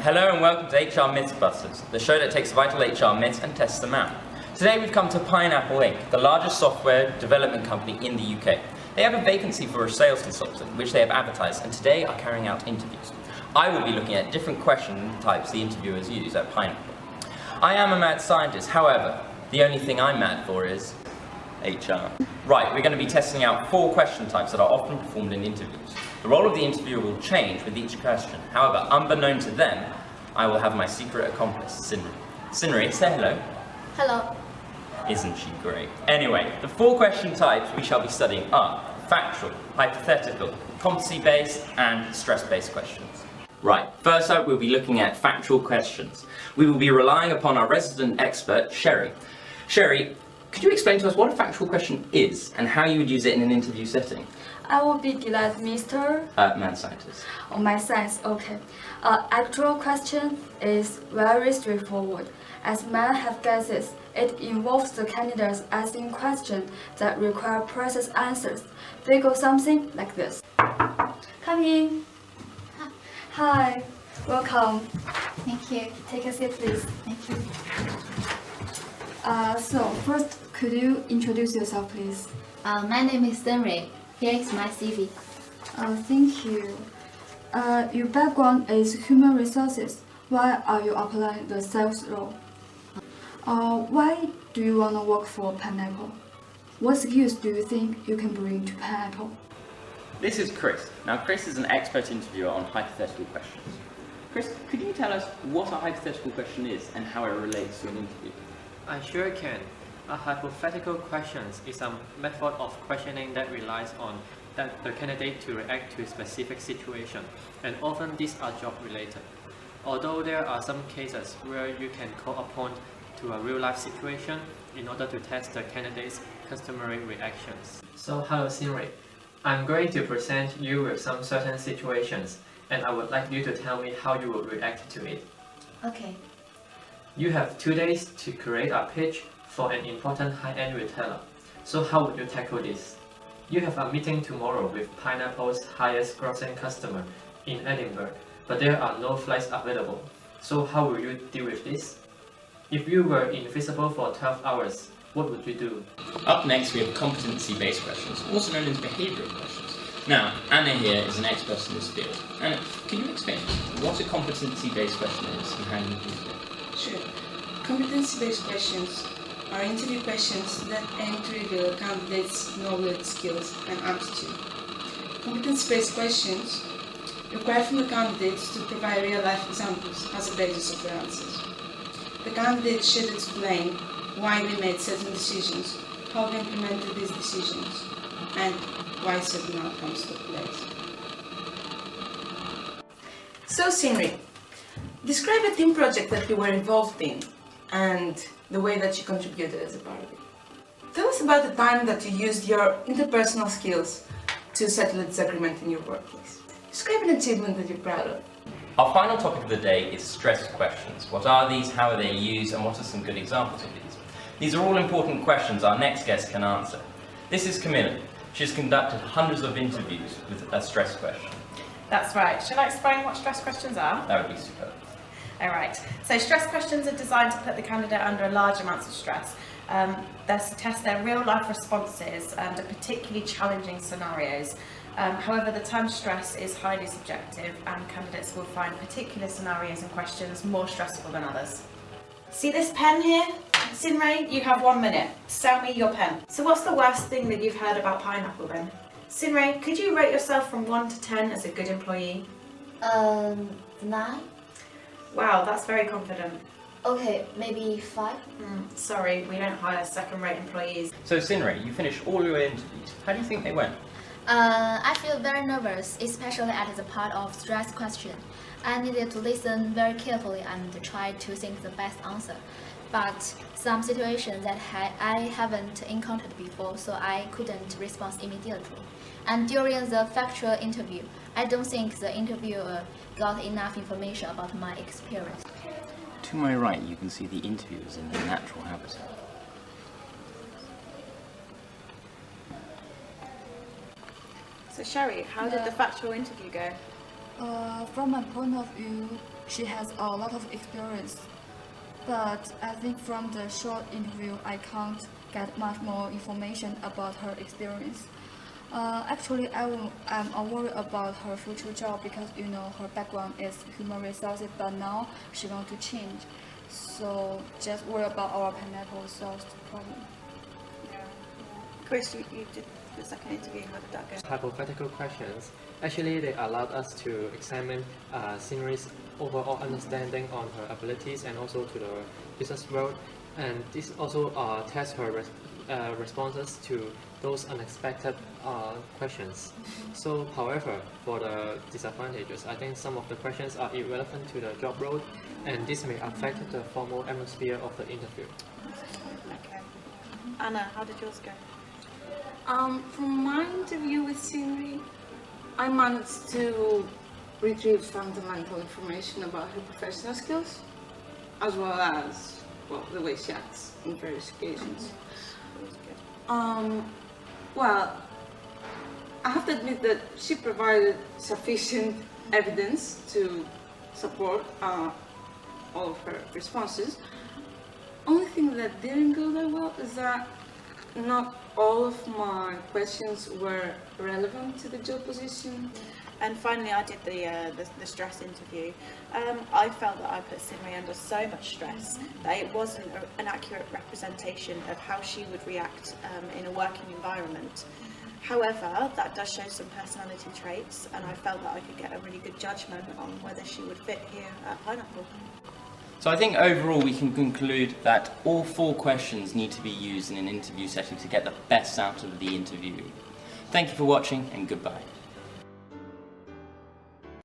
Hello and welcome to HR Mythbusters, the show that takes vital HR myths and tests them out. Today we've come to Pineapple Inc., the largest software development company in the UK. They have a vacancy for a sales consultant, which they have advertised, and today are carrying out interviews. I will be looking at different question types the interviewers use at Pineapple. I am a mad scientist, however, the only thing I'm mad for is HR. Right, we're going to be testing out 4 question types that are often performed in interviews. The role of the interviewer will change with each question. However, unbeknown to them, I will have my secret accomplice, Sinri. Sinri, say hello. Hello. Isn't she great? Anyway, the 4 question types we shall be studying are factual, hypothetical, competency-based, and stress-based questions. Right, first up we'll be looking at factual questions. We will be relying upon our resident expert, Sherry. Sherry, could you explain to us what a factual question is and how you would use it in an interview setting? I will be glad, Mr. Mad scientist. Oh, my science, okay. Actual question is very straightforward. As many have guesses, it involves the candidates asking questions that require precise answers. They go something like this. Come in. Hi, welcome. Thank you. Take a seat, please. Thank you. So, first, could you introduce yourself, please? My name is Sunray. Here is my CV. Thank you. Your background is human resources. Why are you applying the sales role? Why do you want to work for Pineapple? What skills do you think you can bring to Pineapple? This is Chris. Now, Chris is an expert interviewer on hypothetical questions. Chris, could you tell us what a hypothetical question is and how it relates to an interview? I sure can. A hypothetical question is a method of questioning that relies on the candidate to react to a specific situation, and often these are job related. Although there are some cases where you can call upon to a real-life situation in order to test the candidate's customary reactions. So hello Sinri, I'm going to present you with some certain situations, and I would like you to tell me how you would react to it. Okay. You have 2 days to create a pitch for an important high-end retailer. So how would you tackle this? You have a meeting tomorrow with Pineapple's highest grossing customer in Edinburgh, but there are no flights available. So how will you deal with this? If you were invisible for 12 hours, what would you do? Up next we have competency-based questions, also known as behavioural questions. Now, Anna here is an expert in this field. Anna, can you explain what a competency-based question is and how you use it? Sure. Competency-based questions are interview questions that aim to reveal a candidate's knowledge, skills, and aptitude. Competency-based questions require from the candidates to provide real-life examples as a basis of their answers. The candidates should explain why they made certain decisions, how they implemented these decisions, and why certain outcomes took place. So, Sinri, describe a team project that you were involved in and the way that you contributed as a part of it. Tell us about the time that you used your interpersonal skills to settle a disagreement in your workplace. Describe an achievement that you're proud of. Our final topic of the day is stress questions. What are these, how are they used, and what are some good examples of these? These are all important questions our next guest can answer. This is Camilla. She's conducted hundreds of interviews with a stress question. That's right. Shall I explain what stress questions are? That would be superb. Alright, so stress questions are designed to put the candidate under large amounts of stress. They're to test their real life responses under particularly challenging scenarios. However, the term stress is highly subjective and candidates will find particular scenarios and questions more stressful than others. See this pen here? Sinray, you have 1 minute. Sell me your pen. So what's the worst thing that you've heard about Pineapple then? Sinray, could you rate yourself from 1 to 10 as a good employee? 9? Wow, that's very confident. Okay, maybe 5? Sorry, we don't hire second-rate employees. So Sinri, you finished all your interviews. How do you think they went? I feel very nervous, especially at the part of stress question. I needed to listen very carefully and try to think the best answer. But some situations that I haven't encountered before, so I couldn't respond immediately. And during the factual interview, I don't think the interviewer got enough information about my experience. To my right, you can see the interviewers in their natural habitat. So Sherry, how did the factual interview go? From my point of view, she has a lot of experience. But I think from the short interview, I can't get much more information about her experience. Actually, I'm worried about her future job because her background is human resources, but now she wants to change. So just worry about our pineapple sauce problem. Chris, you did the second interview. How did that go? Hypothetical questions. Actually, they allowed us to examine Scenery's overall understanding on her abilities and also to the business world. And this also tests her responses to those unexpected questions. So, however, for the disadvantages, I think some of the questions are irrelevant to the job role, and this may affect the formal atmosphere of the interview. Okay. Anna, how did yours go? From my interview with Scenery, I managed to retrieve fundamental information about her professional skills, as well as the way she acts in various occasions. Well, I have to admit that she provided sufficient evidence to support all of her responses. Only thing that didn't go that well is that not all of my questions were relevant to the job position. And finally, I did the stress interview. I felt that I put Scenery under so much stress that it wasn't an accurate representation of how she would react in a working environment. However, that does show some personality traits, and I felt that I could get a really good judgment on whether she would fit here at Pineapple. So I think overall we can conclude that all 4 questions need to be used in an interview setting to get the best out of the interviewee. Thank you for watching and goodbye.